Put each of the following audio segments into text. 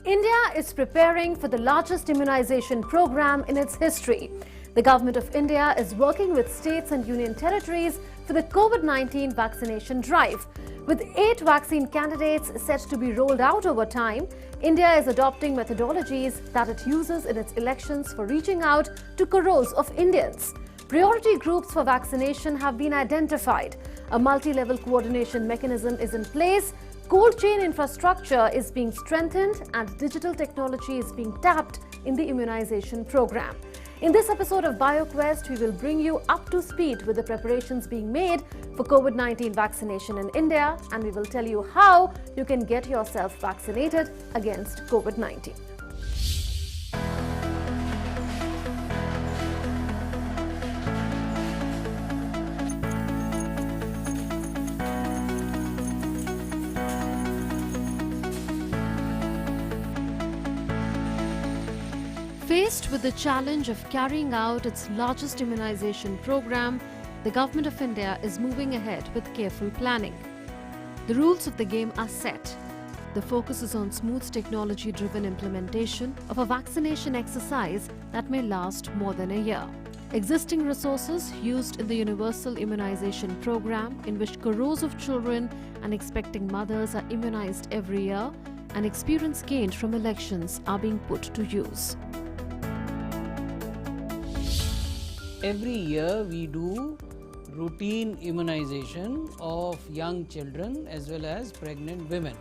India is preparing for the largest immunization program in its history. The Government of India is working with states and union territories for the COVID-19 vaccination drive. With 8 vaccine candidates set to be rolled out over time, India is adopting methodologies that it uses in its elections for reaching out to crores of Indians. Priority groups for vaccination have been identified. A multi-level coordination mechanism is in place. Cold chain infrastructure is being strengthened and digital technology is being tapped in the immunization program. In this episode of BioQuest, we will bring you up to speed with the preparations being made for COVID-19 vaccination in India, and we will tell you how you can get yourself vaccinated against COVID-19. Faced with the challenge of carrying out its largest immunization program, the Government of India is moving ahead with careful planning. The rules of the game are set. The focus is on smooth technology-driven implementation of a vaccination exercise that may last more than a year. Existing resources used in the universal immunization program, in which crores of children and expecting mothers are immunized every year, and experience gained from elections are being put to use. Every year we do routine immunization of young children as well as pregnant women.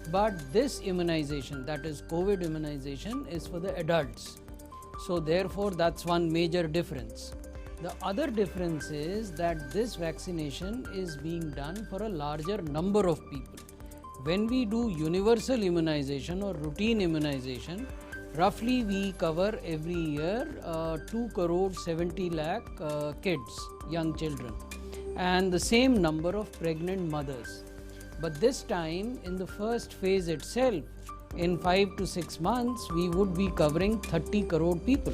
But this immunization, that is COVID immunization, is for the adults. So therefore that's one major difference. The other difference is that this vaccination is being done for a larger number of people. When we do universal immunization or routine immunization, roughly we cover every year 2 crore 70 lakh kids, young children, and the same number of pregnant mothers. But this time, in the first phase itself, in 5 to 6 months, we would be covering 30 crore people.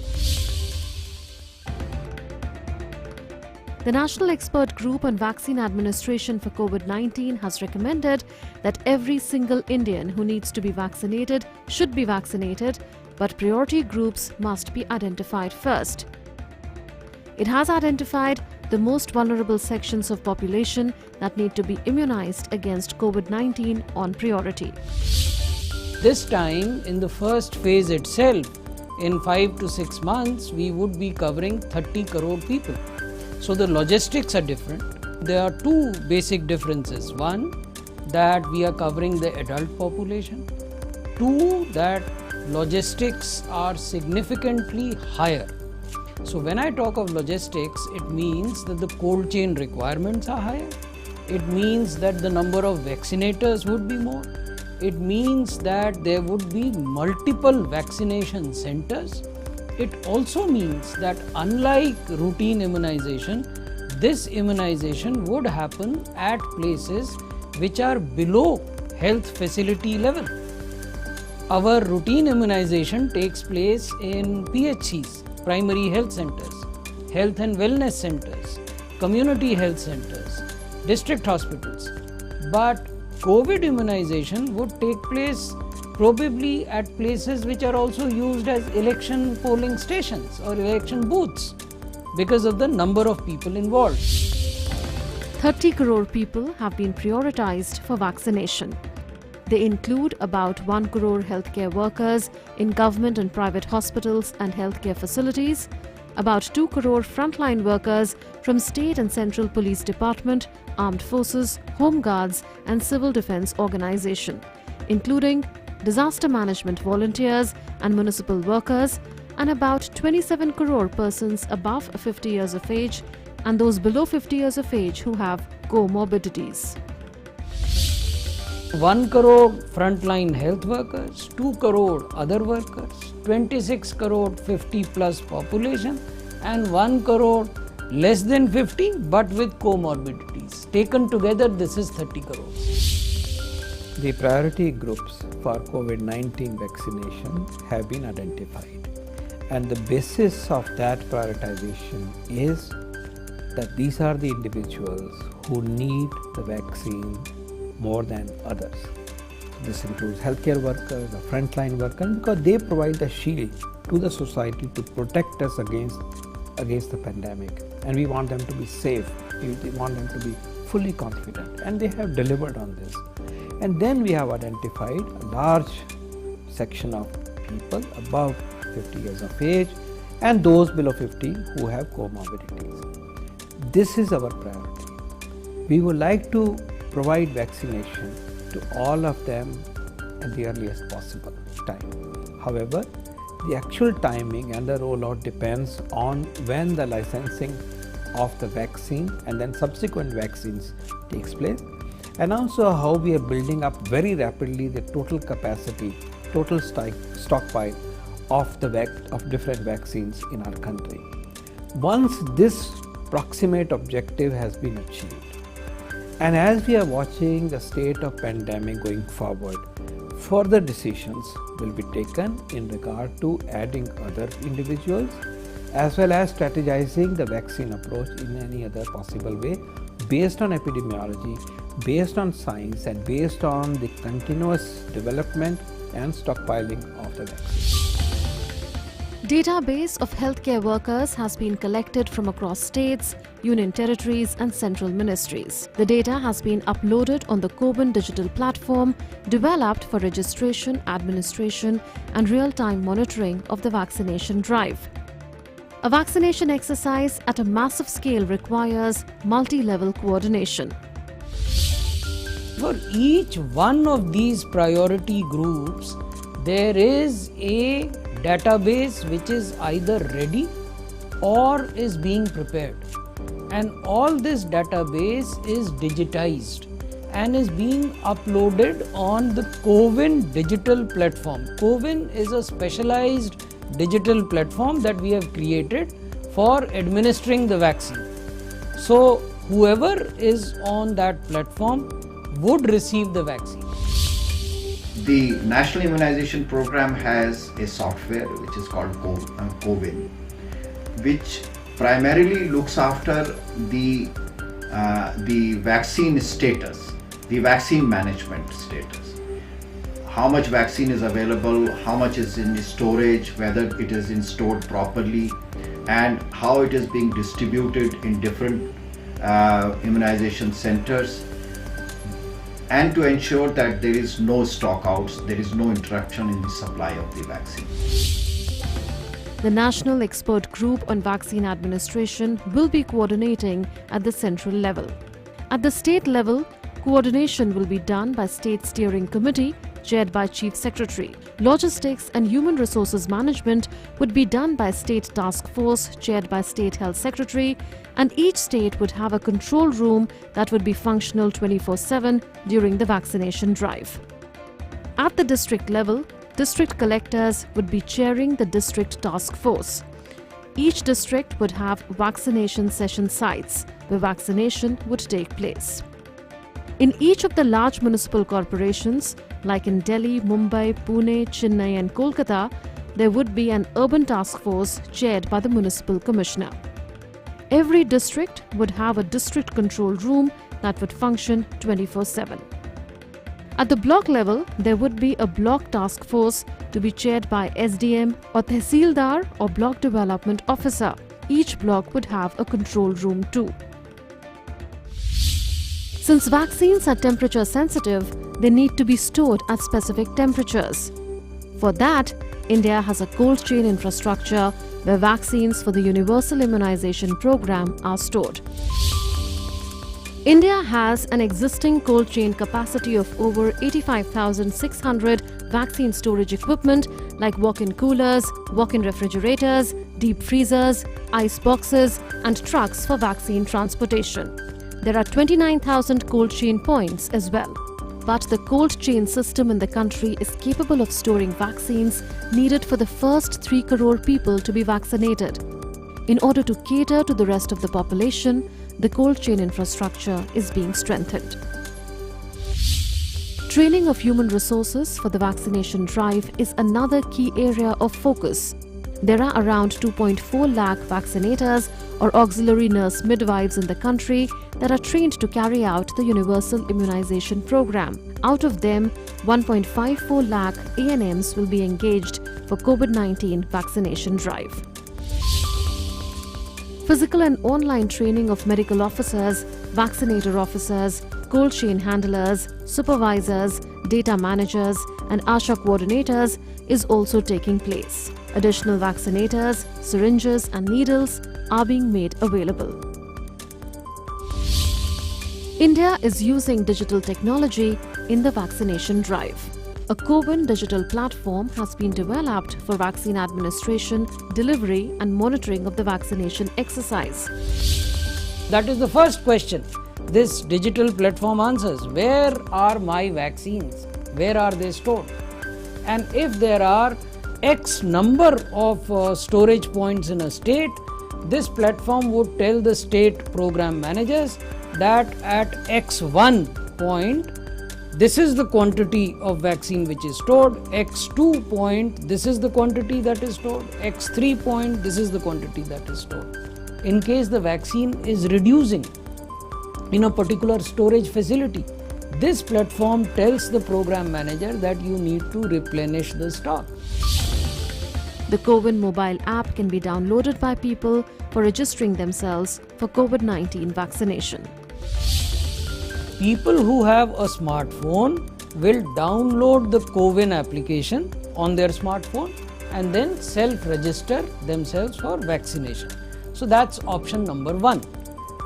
The National Expert Group on Vaccine Administration for COVID-19 has recommended that every single Indian who needs to be vaccinated should be vaccinated, but priority groups must be identified first. It has identified the most vulnerable sections of population that need to be immunized against COVID-19 on priority. This time, in the first phase itself, in 5 to 6 months, we would be covering 30 crore people. So the logistics are different. There are 2 basic differences. One, that we are covering the adult population. 2, that logistics are significantly higher. So when I talk of logistics, it means that the cold chain requirements are higher. It means that the number of vaccinators would be more. It means that there would be multiple vaccination centers. It also means that unlike routine immunization, this immunization would happen at places which are below health facility level. Our routine immunization takes place in PHCs, primary health centers, health and wellness centers, community health centers, district hospitals. But COVID immunization would take place probably at places which are also used as election polling stations or election booths because of the number of people involved. 30 crore people have been prioritized for vaccination. They include about 1 crore healthcare workers in government and private hospitals and healthcare facilities, about 2 crore frontline workers from state and central police department, armed forces, home guards and civil defense organization, including disaster management volunteers and municipal workers, and about 27 crore persons above 50 years of age and those below 50 years of age who have comorbidities. 1 crore frontline health workers, 2 crore other workers, 26 crore 50 plus population and 1 crore less than 50 but with comorbidities. Taken together, this is 30 crore. The priority groups for COVID-19 vaccination have been identified, and the basis of that prioritization is that these are the individuals who need the vaccine more than others. This includes healthcare workers, the frontline workers, because they provide the shield to the society to protect us against the pandemic. And we want them to be safe. We want them to be fully confident. And they have delivered on this. And then we have identified a large section of people above 50 years of age and those below 50 who have comorbidities. This is our priority. We would like to provide vaccination to all of them at the earliest possible time. However, the actual timing and the rollout depends on when the licensing of the vaccine and then subsequent vaccines takes place, and also how we are building up very rapidly the total capacity, total stockpile of different vaccines in our country. Once this proximate objective has been achieved, and as we are watching the state of pandemic going forward, further decisions will be taken in regard to adding other individuals as well as strategizing the vaccine approach in any other possible way based on epidemiology, based on science, and based on the continuous development and stockpiling of the vaccine. Database of healthcare workers has been collected from across states, union territories and central ministries. The data has been uploaded on the CoWIN digital platform developed for registration, administration and real-time monitoring of the vaccination drive. A vaccination exercise at a massive scale requires multi-level coordination. For each one of these priority groups, there is a database which is either ready or is being prepared, and all this database is digitized and is being uploaded on the CoWIN digital platform. CoWIN is a specialized digital platform that we have created for administering the vaccine. So whoever is on that platform would receive the vaccine. The National Immunization Program has a software which is called CoWIN, which primarily looks after the vaccine status, the vaccine management status. How much vaccine is available, how much is in storage, whether it is stored properly, and how it is being distributed in different immunization centers, and to ensure that there is no stockouts, there is no interruption in the supply of the vaccine. The National Expert Group on Vaccine Administration will be coordinating at the central level. At the state level, coordination will be done by State Steering Committee chaired by Chief Secretary. Logistics and Human Resources Management would be done by State Task Force chaired by State Health Secretary, and each state would have a control room that would be functional 24/7 during the vaccination drive. At the district level, district collectors would be chairing the district task force. Each district would have vaccination session sites where vaccination would take place. In each of the large municipal corporations, like in Delhi, Mumbai, Pune, Chennai and Kolkata, there would be an urban task force chaired by the municipal commissioner. Every district would have a district control room that would function 24/7. At the block level, there would be a block task force to be chaired by SDM or Tehsildar or block development officer. Each block would have a control room too. Since vaccines are temperature sensitive, they need to be stored at specific temperatures. For that, India has a cold chain infrastructure where vaccines for the Universal Immunization Program are stored. India has an existing cold chain capacity of over 85,600 vaccine storage equipment like walk-in coolers, walk-in refrigerators, deep freezers, ice boxes, and trucks for vaccine transportation. There are 29,000 cold chain points as well. But the cold chain system in the country is capable of storing vaccines needed for the first 3 crore people to be vaccinated. In order to cater to the rest of the population, the cold chain infrastructure is being strengthened. Training of human resources for the vaccination drive is another key area of focus. There are around 2.4 lakh vaccinators or auxiliary nurse midwives in the country that are trained to carry out the universal immunization program. Out of them, 1.54 lakh ANMs will be engaged for COVID-19 vaccination drive. Physical and online training of medical officers, vaccinator officers, cold chain handlers, supervisors, data managers and ASHA coordinators is also taking place. Additional vaccinators, syringes and needles are being made available. India is using digital technology in the vaccination drive. A CoWIN digital platform has been developed for vaccine administration, delivery and monitoring of the vaccination exercise. That is the first question this digital platform answers. Where are my vaccines? Where are they stored? And if there are X number of storage points in a state, this platform would tell the state program managers that at X1 point, this is the quantity of vaccine which is stored, X2 point, this is the quantity that is stored, X3 point, this is the quantity that is stored. In case the vaccine is reducing in a particular storage facility, this platform tells the program manager that you need to replenish the stock. The CoWIN mobile app can be downloaded by people for registering themselves for COVID-19 vaccination. People who have a smartphone will download the CoWIN application on their smartphone and then self-register themselves for vaccination. So that's option number 1.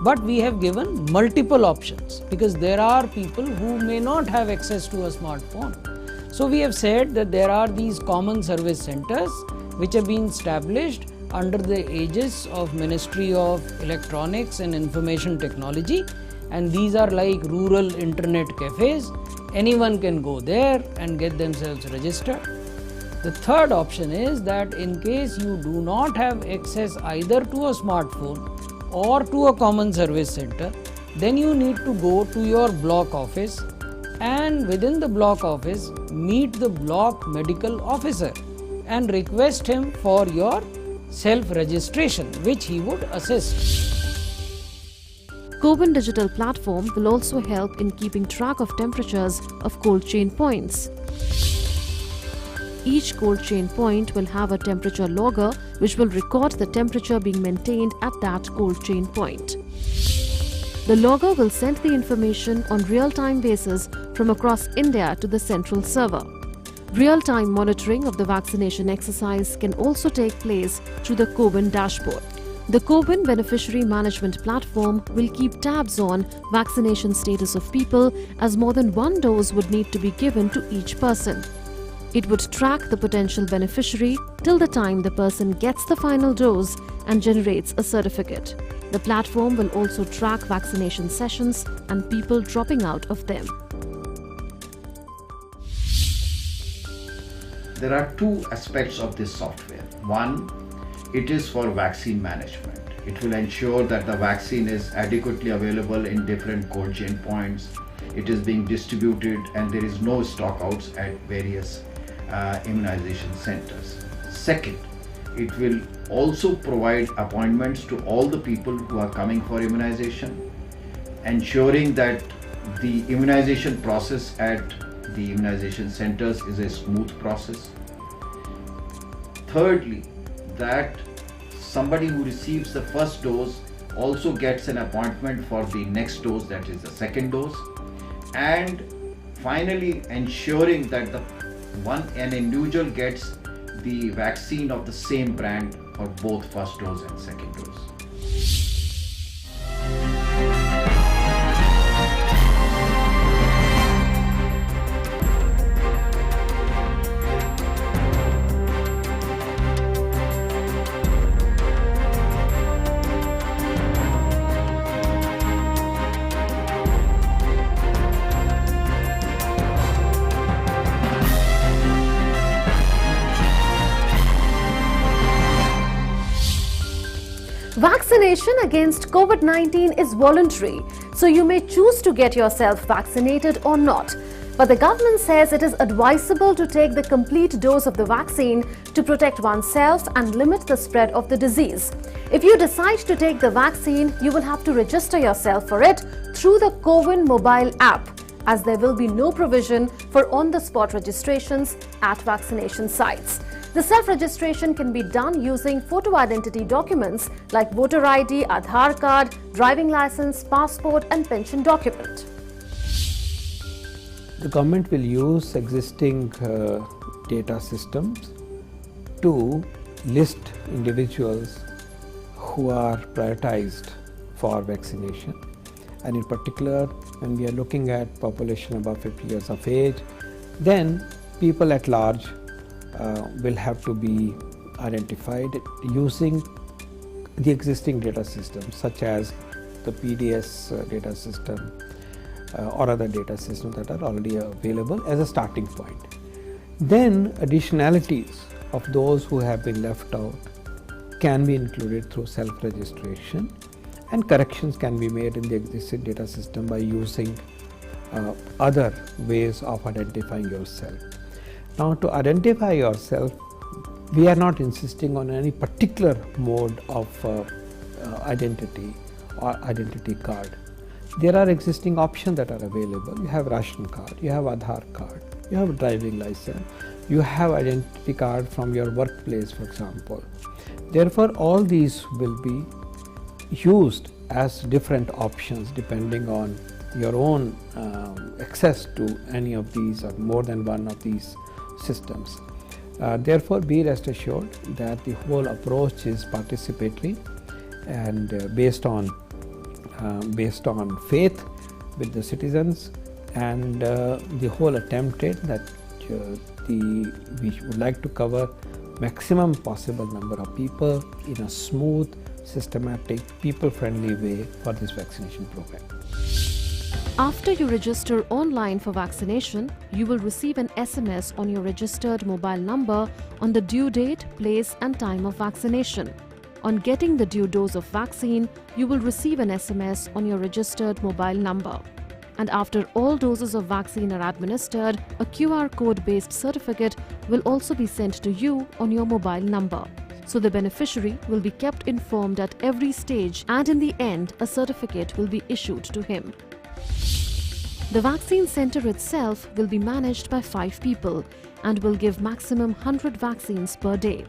But we have given multiple options because there are people who may not have access to a smartphone. So we have said that there are these common service centers which have been established under the aegis of Ministry of Electronics and Information Technology, and these are like rural internet cafes. Anyone can go there and get themselves registered. The third option is that in case you do not have access either to a smartphone or to a common service center, then you need to go to your block office and within the block office meet the block medical officer and request him for your self-registration, which he would assist. CoWIN digital platform will also help in keeping track of temperatures of cold chain points. Each cold chain point will have a temperature logger which will record the temperature being maintained at that cold chain point. The logger will send the information on real-time basis from across India to the central server. Real-time monitoring of the vaccination exercise can also take place through the CoWIN dashboard. The CoWIN beneficiary management platform will keep tabs on vaccination status of people, as more than one dose would need to be given to each person. It would track the potential beneficiary till the time the person gets the final dose and generates a certificate. The platform will also track vaccination sessions and people dropping out of them. There are two aspects of this software. One, it is for vaccine management. It will ensure that the vaccine is adequately available in different cold chain points. It is being distributed and there is no stockouts at various immunization centers. Second, it will also provide appointments to all the people who are coming for immunization, ensuring that the immunization process at the immunization centers is a smooth process. Thirdly, that somebody who receives the first dose also gets an appointment for the next dose, that is the second dose. And finally, ensuring that an individual gets the vaccine of the same brand for both first dose and second dose. Vaccination against COVID-19 is voluntary, so you may choose to get yourself vaccinated or not. But the government says it is advisable to take the complete dose of the vaccine to protect oneself and limit the spread of the disease. If you decide to take the vaccine, you will have to register yourself for it through the CoWIN mobile app, as there will be no provision for on-the-spot registrations at vaccination sites. The self-registration can be done using photo identity documents like voter ID, Aadhaar card, driving license, passport and pension document. The government will use existing data systems to list individuals who are prioritized for vaccination, and in particular when we are looking at population above 50 years of age, then people at large will have to be identified using the existing data systems such as the PDS data system or other data systems that are already available as a starting point. Then additionalities of those who have been left out can be included through self-registration, and corrections can be made in the existing data system by using other ways of identifying yourself. Now, to identify yourself, we are not insisting on any particular mode of identity or identity card. There are existing options that are available. You have ration card, you have Aadhaar card, you have a driving license, you have identity card from your workplace, for example. Therefore, all these will be used as different options depending on your own access to any of these or more than one of these systems. Therefore, be rest assured that the whole approach is participatory and based on faith with the citizens, and the whole attempt is that we would like to cover maximum possible number of people in a smooth, systematic, people-friendly way for this vaccination program. After you register online for vaccination, you will receive an SMS on your registered mobile number on the due date, place and time of vaccination. On getting the due dose of vaccine, you will receive an SMS on your registered mobile number. And after all doses of vaccine are administered, a QR code-based certificate will also be sent to you on your mobile number. So the beneficiary will be kept informed at every stage, and in the end, a certificate will be issued to him. The vaccine center itself will be managed by 5 people and will give maximum 100 vaccines per day.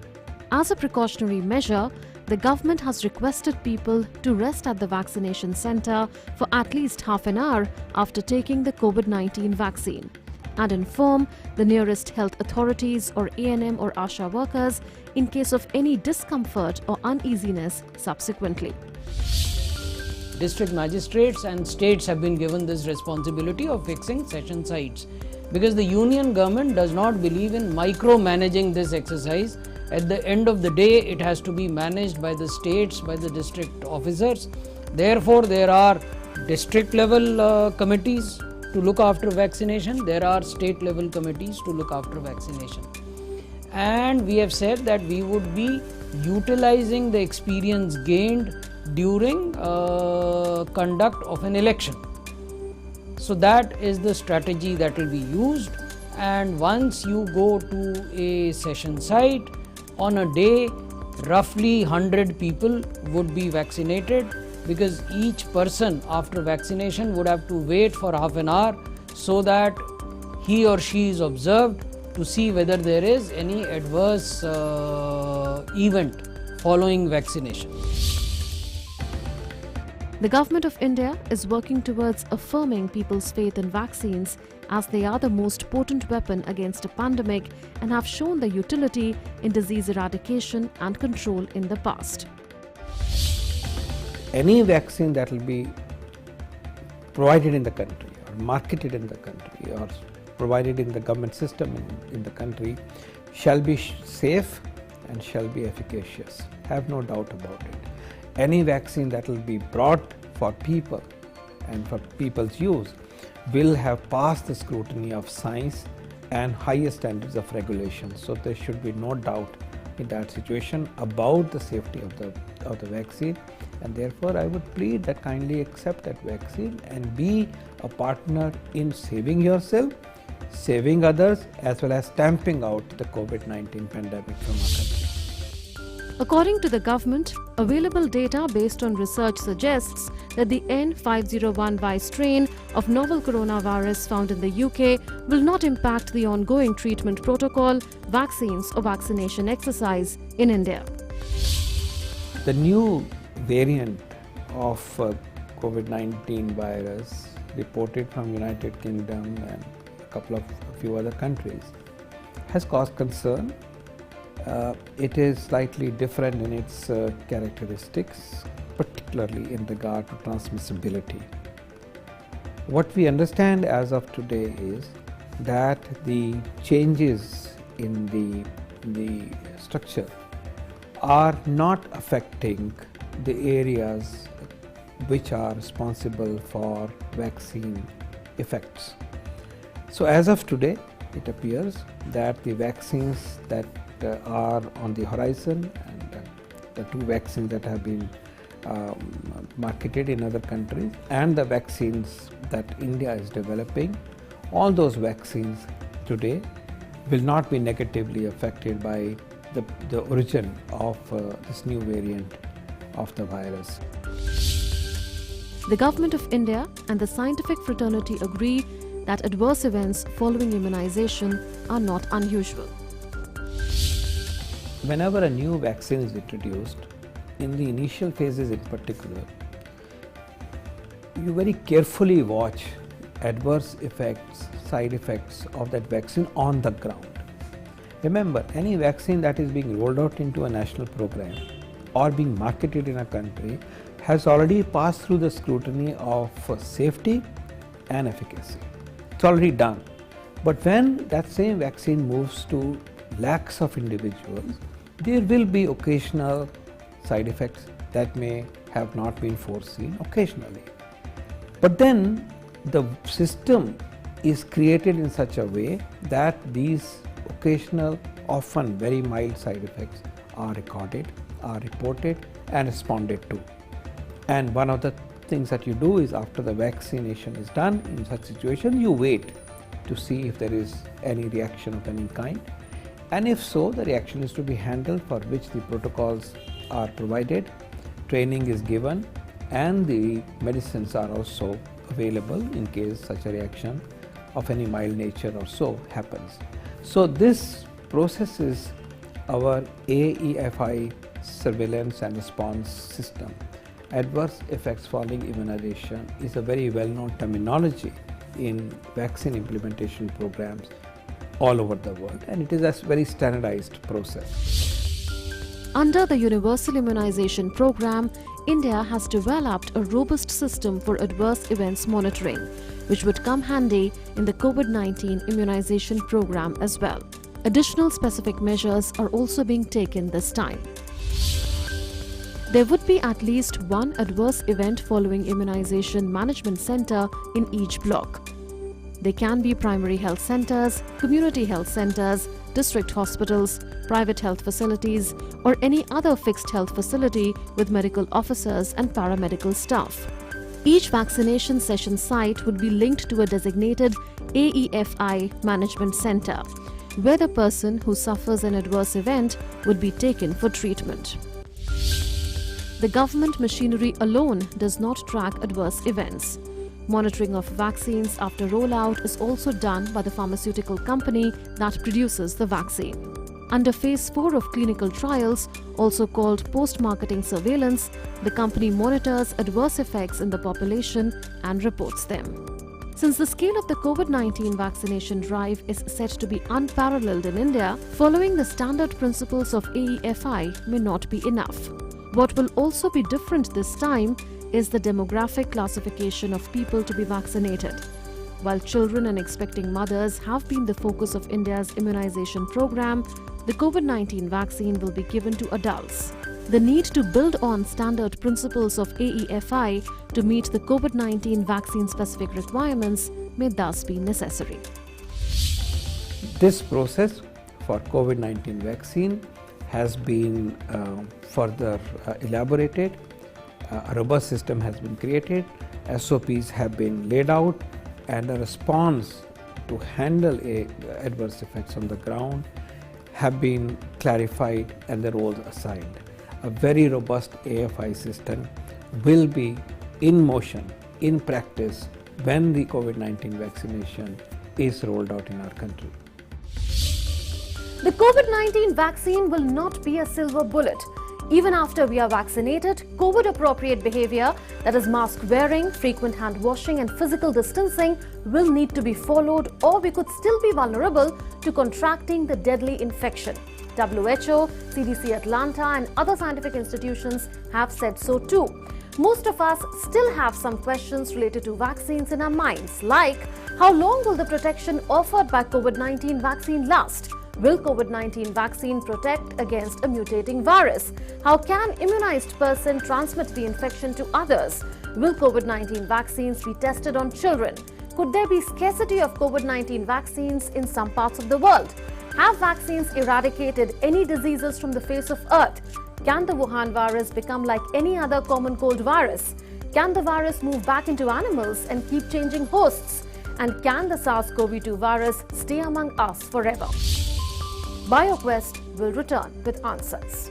As a precautionary measure, the government has requested people to rest at the vaccination center for at least half an hour after taking the COVID-19 vaccine and inform the nearest health authorities or ANM or ASHA workers in case of any discomfort or uneasiness subsequently. District magistrates and states have been given this responsibility of fixing session sites, because the union government does not believe in micromanaging this exercise. At the end of the day, it has to be managed by the states, by the district officers. Therefore, there are district level committees to look after vaccination. There are state level committees to look after vaccination. And we have said that we would be utilizing the experience gained during conduct of an election. So that is the strategy that will be used. And once you go to a session site, on a day, roughly 100 people would be vaccinated, because each person after vaccination would have to wait for half an hour so that he or she is observed to see whether there is any adverse event following vaccination. The Government of India is working towards affirming people's faith in vaccines, as they are the most potent weapon against a pandemic and have shown their utility in disease eradication and control in the past. Any vaccine that will be provided in the country or marketed in the country or provided in the government system in the country shall be safe and shall be efficacious. Have no doubt about it. Any vaccine that will be brought for people and for people's use will have passed the scrutiny of science and highest standards of regulation. So there should be no doubt in that situation about the safety of the vaccine And therefore, I would plead that kindly accept that vaccine and be a partner in saving yourself, saving others, as well as stamping out the COVID-19 pandemic from our country. According to the government, available data based on research suggests that the N501Y strain of novel coronavirus found in the UK will not impact the ongoing treatment protocol, vaccines or vaccination exercise in India. The new variant of COVID-19 virus reported from United Kingdom and a few other countries has caused concern. It is slightly different in its characteristics, particularly in regard to transmissibility. What we understand as of today is that the changes in the structure are not affecting the areas which are responsible for vaccine effects. So as of today, it appears that the vaccines that are on the horizon and the two vaccines that have been marketed in other countries and the vaccines that India is developing, all those vaccines today will not be negatively affected by the origin of this new variant of the virus. The Government of India and the scientific fraternity agree that adverse events following immunization are not unusual. Whenever a new vaccine is introduced, in the initial phases in particular, you very carefully watch adverse effects, side effects of that vaccine on the ground. Remember, any vaccine that is being rolled out into a national program or being marketed in a country has already passed through the scrutiny of safety and efficacy. It's already done. But when that same vaccine moves to lakhs of individuals, there will be occasional side effects that may have not been foreseen occasionally. But then the system is created in such a way that these occasional, often very mild side effects are recorded, are reported and responded to. And one of the things that you do is, after the vaccination is done, in such situation you wait to see if there is any reaction of any kind, and if so, the reaction is to be handled, for which the protocols are provided, training is given, and the medicines are also available in case such a reaction of any mild nature or so happens. So this process is our AEFI surveillance and response system. Adverse effects following immunization is a very well-known terminology in vaccine implementation programs all over the world, and it is a very standardized process. Under the Universal Immunization Program, India has developed a robust system for adverse events monitoring, which would come handy in the COVID-19 immunization program as well. Additional specific measures are also being taken this time. There would be at least one adverse event following immunization management center in each block. They can be primary health centers, community health centers, district hospitals, private health facilities, or any other fixed health facility with medical officers and paramedical staff. Each vaccination session site would be linked to a designated AEFI management center, where the person who suffers an adverse event would be taken for treatment. The government machinery alone does not track adverse events. Monitoring of vaccines after rollout is also done by the pharmaceutical company that produces the vaccine. Under Phase 4 of clinical trials, also called post-marketing surveillance, the company monitors adverse effects in the population and reports them. Since the scale of the COVID-19 vaccination drive is said to be unparalleled in India, following the standard principles of AEFI may not be enough. What will also be different this time is the demographic classification of people to be vaccinated. While children and expecting mothers have been the focus of India's immunization program, the COVID-19 vaccine will be given to adults. The need to build on standard principles of AEFI to meet the COVID-19 vaccine-specific requirements may thus be necessary. This process for COVID-19 vaccine has been further elaborated A robust system has been created, SOPs have been laid out, and a response to handle adverse effects on the ground have been clarified and the roles assigned. A very robust AFI system will be in motion, in practice, when the COVID-19 vaccination is rolled out in our country. The COVID-19 vaccine will not be a silver bullet. Even after we are vaccinated, COVID-appropriate behavior, that is mask wearing, frequent hand washing and physical distancing, will need to be followed, or we could still be vulnerable to contracting the deadly infection. WHO, CDC Atlanta and other scientific institutions have said so too. Most of us still have some questions related to vaccines in our minds, like how long will the protection offered by COVID-19 vaccine last? Will COVID-19 vaccine protect against a mutating virus? How can immunized person transmit the infection to others? Will COVID-19 vaccines be tested on children? Could there be scarcity of COVID-19 vaccines in some parts of the world? Have vaccines eradicated any diseases from the face of Earth? Can the Wuhan virus become like any other common cold virus? Can the virus move back into animals and keep changing hosts? And can the SARS-CoV-2 virus stay among us forever? BioQuest will return with answers.